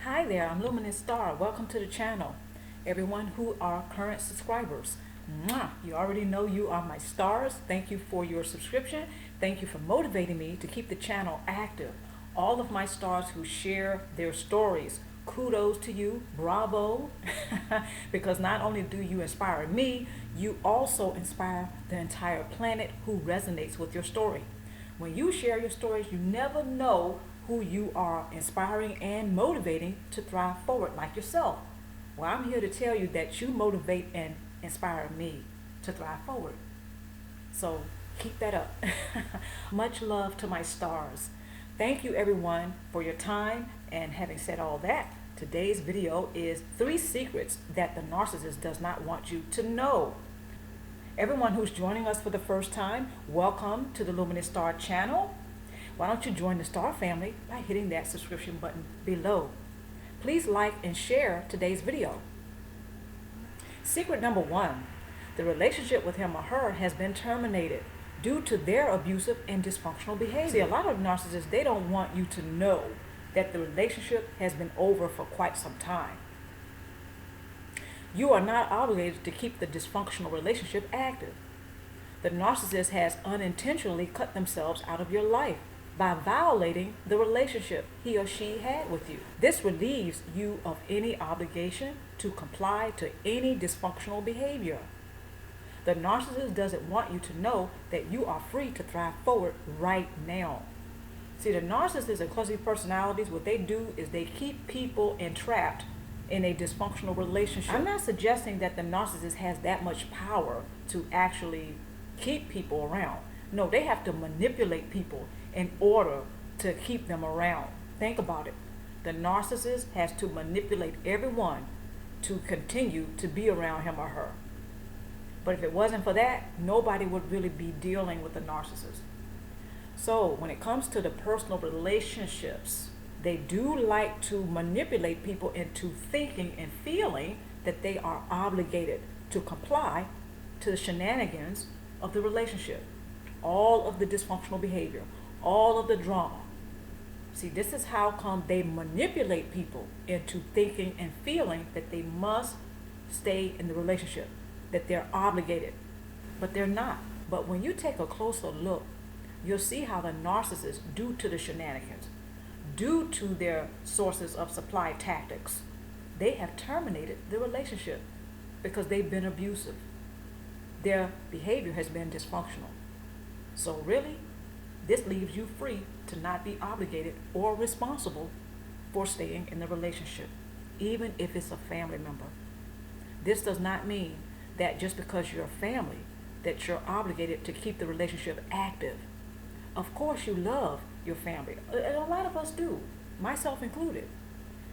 Hi there, I'm Luminous Star. Welcome to the channel. Everyone who are current subscribers, you already know you are my stars. Thank you for your subscription. Thank you for motivating me to keep the channel active. All of my stars who share their stories, kudos to you, bravo, because not only do you inspire me, you also inspire the entire planet who resonates with your story. When you share your stories, you never know who you are inspiring and motivating to thrive forward, like yourself. Well, I'm here to tell you that you motivate and inspire me to thrive forward. So keep that up. Much love to my stars. Thank you everyone for your time. And having said all that, today's video is 3 secrets that the narcissist does not want you to know. Everyone who's joining us for the first time, welcome to the Luminous Star channel. Why don't you join the Star family by hitting that subscription button below. Please like and share today's video. Secret number 1, the relationship with him or her has been terminated due to their abusive and dysfunctional behavior. See, a lot of narcissists, they don't want you to know that the relationship has been over for quite some time. You are not obligated to keep the dysfunctional relationship active. The narcissist has unintentionally cut themselves out of your life by violating the relationship he or she had with you. This relieves you of any obligation to comply to any dysfunctional behavior. The narcissist doesn't want you to know that you are free to thrive forward right now. See, the narcissists and clumsy personalities, what they do is they keep people entrapped in a dysfunctional relationship. I'm not suggesting that the narcissist has that much power to actually keep people around. No, they have to manipulate people in order to keep them around. Think about it. The narcissist has to manipulate everyone to continue to be around him or her. But if it wasn't for that, nobody would really be dealing with the narcissist. So when it comes to the personal relationships, they do like to manipulate people into thinking and feeling that they are obligated to comply to the shenanigans of the relationship. All of the dysfunctional behavior, all of the drama. See, this is how come they manipulate people into thinking and feeling that they must stay in the relationship, that they're obligated, but they're not. But when you take a closer look, you'll see how the narcissists, due to the shenanigans, due to their sources of supply tactics, they have terminated the relationship because they've been abusive. Their behavior has been dysfunctional. So really, this leaves you free to not be obligated or responsible for staying in the relationship, even if it's a family member. This does not mean that just because you're a family, that you're obligated to keep the relationship active. Of course you love your family, and a lot of us do, myself included.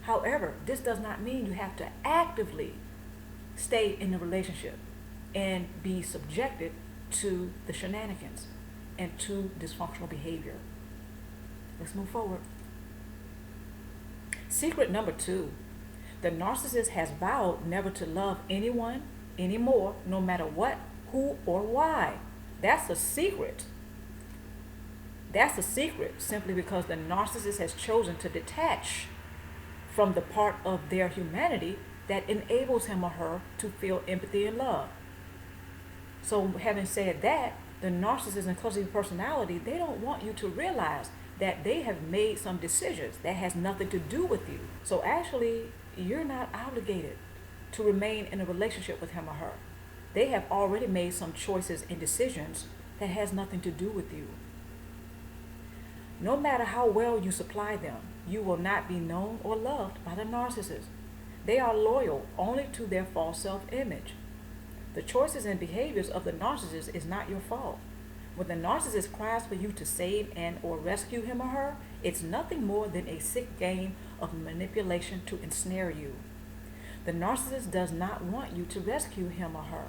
However, this does not mean you have to actively stay in the relationship and be subjected to the shenanigans and to dysfunctional behavior. Let's move forward. Secret number 2, the narcissist has vowed never to love anyone anymore, no matter what, who, or why. That's a secret. That's a secret simply because the narcissist has chosen to detach from the part of their humanity that enables him or her to feel empathy and love. So having said that, the narcissist and clumsy personality, they don't want you to realize that they have made some decisions that has nothing to do with you. So actually, you're not obligated to remain in a relationship with him or her. They have already made some choices and decisions that has nothing to do with you. No matter how well you supply them, you will not be known or loved by the narcissist. They are loyal only to their false self-image. The choices and behaviors of the narcissist is not your fault. When the narcissist cries for you to save and or rescue him or her, it's nothing more than a sick game of manipulation to ensnare you. The narcissist does not want you to rescue him or her.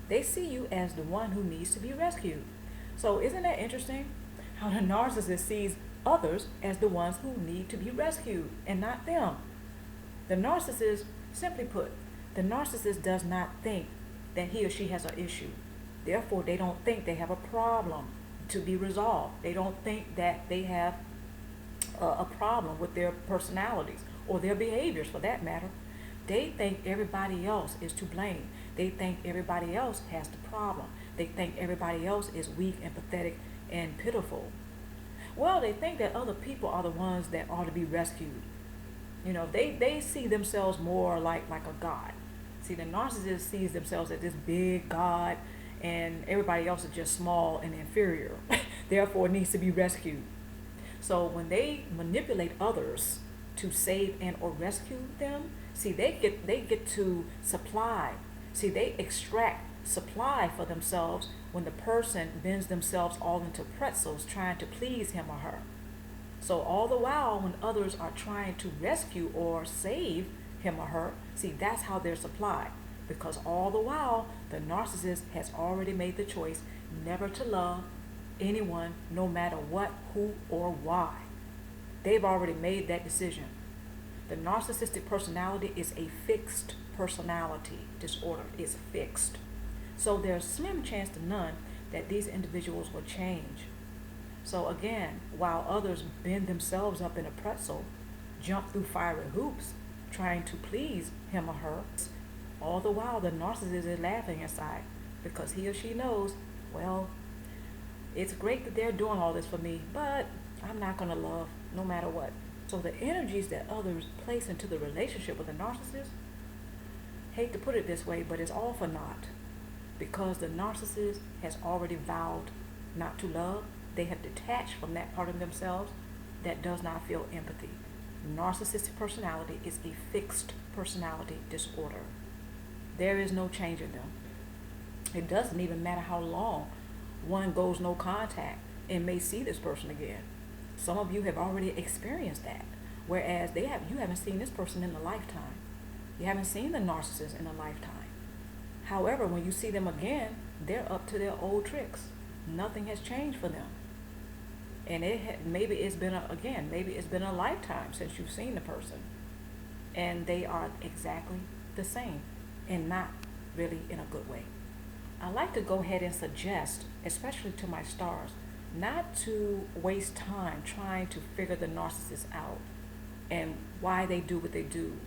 They see you as the one who needs to be rescued. So isn't that interesting? How the narcissist sees others as the ones who need to be rescued and not them. The narcissist, simply put, the narcissist does not think that he or she has an issue. Therefore, they don't think they have a problem to be resolved. They don't think that they have a problem with their personalities or their behaviors for that matter. They think everybody else is to blame. They think everybody else has the problem. They think everybody else is weak and pathetic and pitiful. Well, they think that other people are the ones that ought to be rescued. They see themselves more like a god. See, the narcissist sees themselves as this big god, and everybody else is just small and inferior. Therefore, needs to be rescued. So when they manipulate others to save and or rescue them, see, they get to supply. See, they extract supply for themselves when the person bends themselves all into pretzels trying to please him or her. So all the while when others are trying to rescue or save him or her, see, that's how they're supplied. Because all the while the narcissist has already made the choice never to love anyone, no matter what, who, or why. They've already made that decision. The narcissistic personality is a fixed personality disorder. It's fixed. So there's slim chance to none that these individuals will change. So again, while others bend themselves up in a pretzel, jump through fiery hoops, trying to please him or her, all the while the narcissist is laughing inside because he or she knows, well, it's great that they're doing all this for me, but I'm not going to love no matter what. So the energies that others place into the relationship with a narcissist, hate to put it this way, but it's all for naught. Because the narcissist has already vowed not to love, they have detached from that part of themselves that does not feel empathy. Narcissistic personality is a fixed personality disorder. There is no change in them. It doesn't even matter how long one goes no contact and may see this person again. Some of you have already experienced that, whereas you haven't seen this person in a lifetime. You haven't seen the narcissist in a lifetime. However, when you see them again, they're up to their old tricks. Nothing has changed for them. And maybe it's been a lifetime since you've seen the person. And they are exactly the same, and not really in a good way. I like to go ahead and suggest, especially to my stars, not to waste time trying to figure the narcissist out and why they do what they do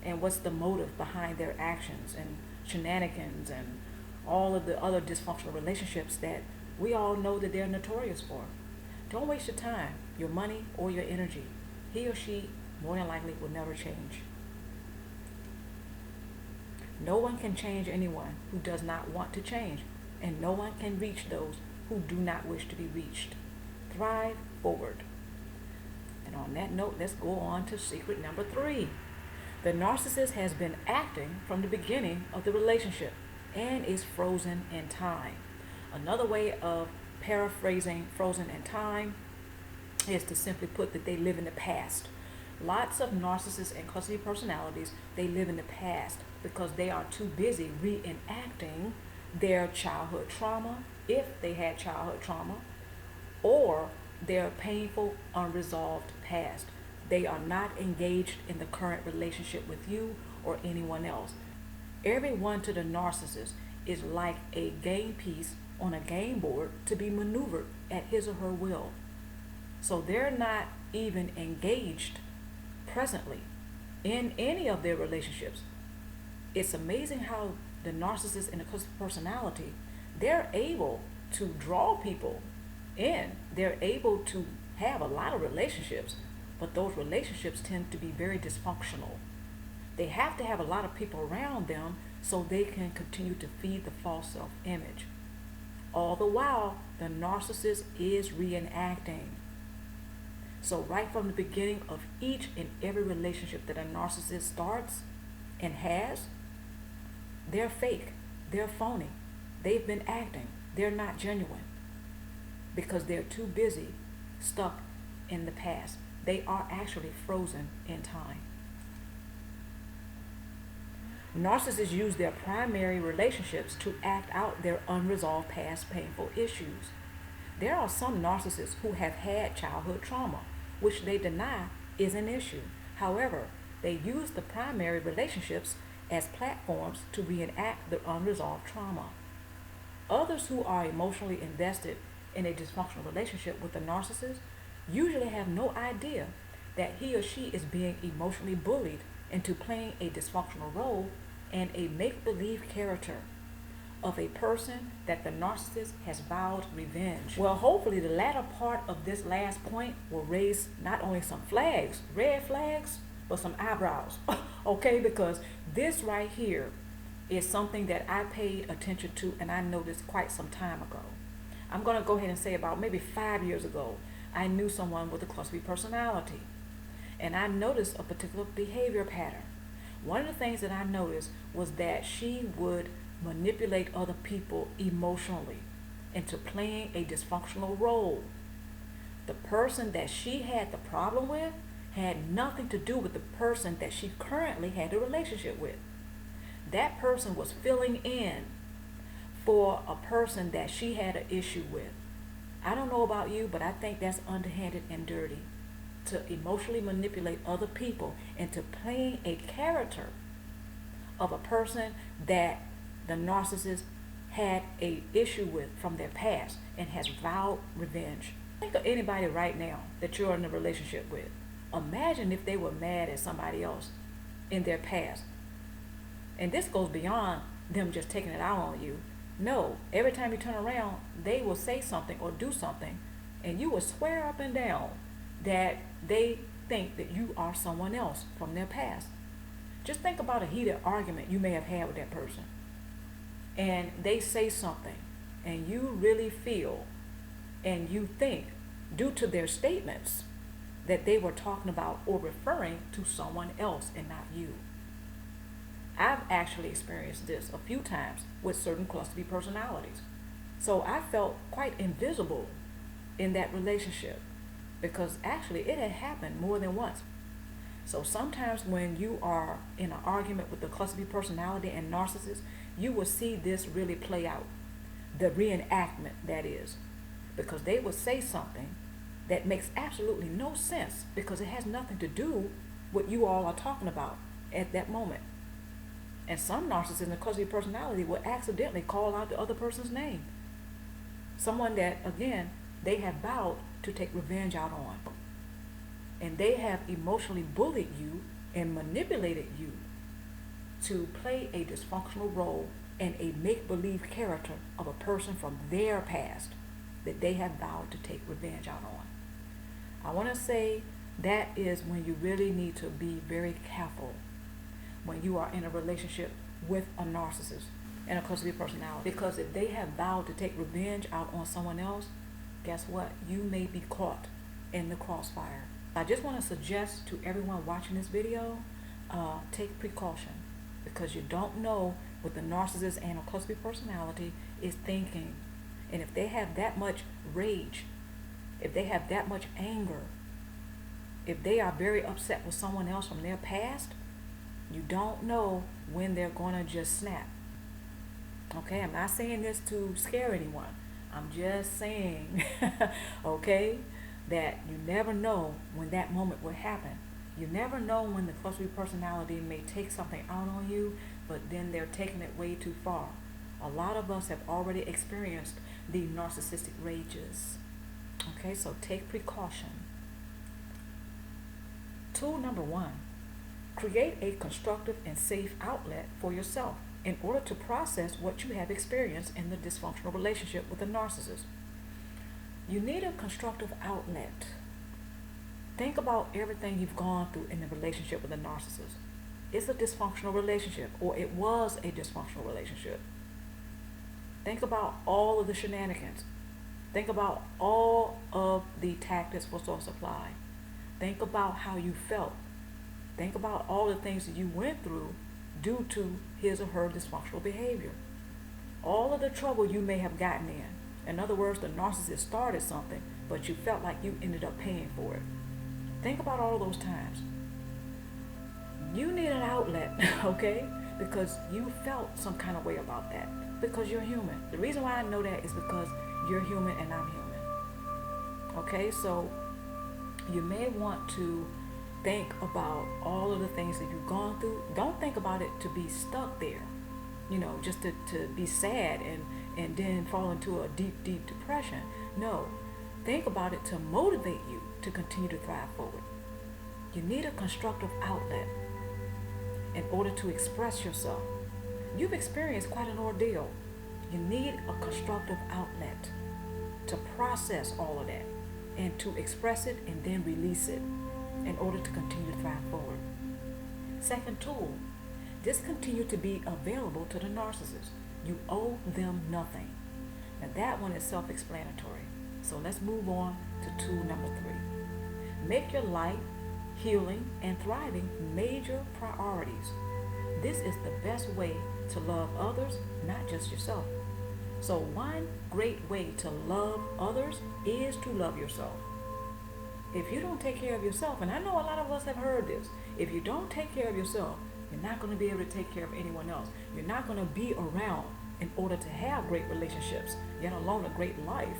and what's the motive behind their actions and shenanigans and all of the other dysfunctional relationships that we all know that they're notorious for. Don't waste your time, your money, or your energy. He or she more than likely will never change. No one can change anyone who does not want to change, and no one can reach those who do not wish to be reached. Thrive forward. And on that note, let's go on to secret number 3. The narcissist has been acting from the beginning of the relationship and is frozen in time. Another way of paraphrasing frozen in time is to simply put that they live in the past. Lots of narcissists and custody personalities, they live in the past because they are too busy reenacting their childhood trauma, if they had childhood trauma, or their painful, unresolved past. They are not engaged in the current relationship with you or anyone else. Everyone to the narcissist is like a game piece on a game board to be maneuvered at his or her will. So they're not even engaged presently in any of their relationships. It's amazing how the narcissist and the personality, they're able to draw people in. They're able to have a lot of relationships, but those relationships tend to be very dysfunctional. They have to have a lot of people around them so they can continue to feed the false self-image. All the while, the narcissist is reenacting. So right from the beginning of each and every relationship that a narcissist starts and has, they're fake, they're phony, they've been acting, they're not genuine because they're too busy stuck in the past. They are actually frozen in time. Narcissists use their primary relationships to act out their unresolved past painful issues. There are some narcissists who have had childhood trauma, which they deny is an issue. However, they use the primary relationships as platforms to reenact their unresolved trauma. Others who are emotionally invested in a dysfunctional relationship with a narcissist usually have no idea that he or she is being emotionally bullied into playing a dysfunctional role and a make-believe character of a person that the narcissist has vowed revenge. Well, hopefully the latter part of this last point will raise not only some flags, red flags, but some eyebrows. Okay, because this right here is something that I paid attention to and I noticed quite some time ago. I'm going to go ahead and say about maybe 5 years ago, I knew someone with a cluster B personality. And I noticed a particular behavior pattern. One of the things that I noticed was that she would manipulate other people emotionally into playing a dysfunctional role. The person that she had the problem with had nothing to do with the person that she currently had a relationship with. That person was filling in for a person that she had an issue with. I don't know about you, but I think that's underhanded and dirty, to emotionally manipulate other people into playing a character of a person that the narcissist had a issue with from their past and has vowed revenge. Think of anybody right now that you're in a relationship with. Imagine if they were mad at somebody else in their past. And this goes beyond them just taking it out on you. No, every time you turn around, they will say something or do something, and you will swear up and down that they think that you are someone else from their past. Just think about a heated argument you may have had with that person, and they say something, and you really feel and you think, due to their statements, that they were talking about or referring to someone else and not you. I've actually experienced this a few times with certain cluster B personalities. So I felt quite invisible in that relationship because actually it had happened more than once. So sometimes when you are in an argument with the cluster B personality and narcissist, you will see this really play out. The reenactment, that is. Because they will say something that makes absolutely no sense because it has nothing to do with what you all are talking about at that moment. And some narcissists in the cluster B personality will accidentally call out the other person's name. Someone that, again, they have vowed to take revenge out on. And they have emotionally bullied you and manipulated you to play a dysfunctional role and a make-believe character of a person from their past that they have vowed to take revenge out on. I want to say that is when you really need to be very careful when you are in a relationship with a narcissist and a cluster B personality. Because if they have vowed to take revenge out on someone else, guess what? You may be caught in the crossfire. I just want to suggest to everyone watching this video, take precaution, because you don't know what the narcissist and a cluster B personality is thinking. And if they have that much rage, if they have that much anger, if they are very upset with someone else from their past, you don't know when they're going to just snap. Okay, I'm not saying this to scare anyone. I'm just saying, okay, that you never know when that moment will happen. You never know when the cluster B personality may take something out on you, but then they're taking it way too far. A lot of us have already experienced the narcissistic rages. Okay, so take precaution. Tool number 1. Create a constructive and safe outlet for yourself in order to process what you have experienced in the dysfunctional relationship with a narcissist. You need a constructive outlet. Think about everything you've gone through in the relationship with a narcissist. It's a dysfunctional relationship, or it was a dysfunctional relationship. Think about all of the shenanigans. Think about all of the tactics for self-supply. Think about how you felt. Think about all the things that you went through due to his or her dysfunctional behavior. All of the trouble you may have gotten in. In other words, the narcissist started something, but you felt like you ended up paying for it. Think about all those times. You need an outlet, okay? Because you felt some kind of way about that. Because you're human. The reason why I know that is because you're human and I'm human. Okay, so you may want to think about all of the things that you've gone through. Don't think about it to be stuck there, just to be sad and then fall into a deep, deep depression. No, Think about it to motivate you to continue to thrive forward. You need a constructive outlet in order to express yourself. You've experienced quite an ordeal. You need a constructive outlet to process all of that and to express it and then release it in order to continue to thrive forward. Second tool, just continue to be available to the narcissist. You owe them nothing. Now that one is self-explanatory. So let's move on to tool number 3. Make your life, healing, and thriving major priorities. This is the best way to love others, not just yourself. So one great way to love others is to love yourself. If you don't take care of yourself, and I know a lot of us have heard this, if you don't take care of yourself, you're not going to be able to take care of anyone else. You're not going to be around in order to have great relationships, yet alone a great life.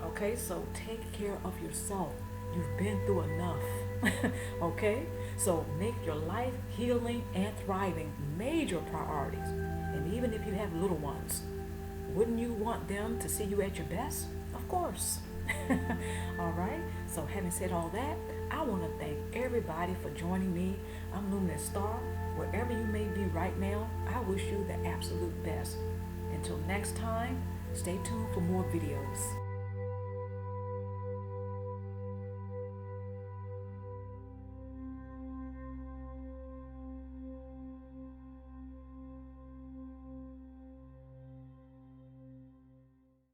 Okay, so take care of yourself. You've been through enough. Okay, so make your life, healing, and thriving major priorities. And even if you have little ones, wouldn't you want them to see you at your best? Of course. All right, so having said all that, I want to thank everybody for joining me. I'm Luminous Star. Wherever you may be right now, I wish you the absolute best. Until next time, stay tuned for more videos.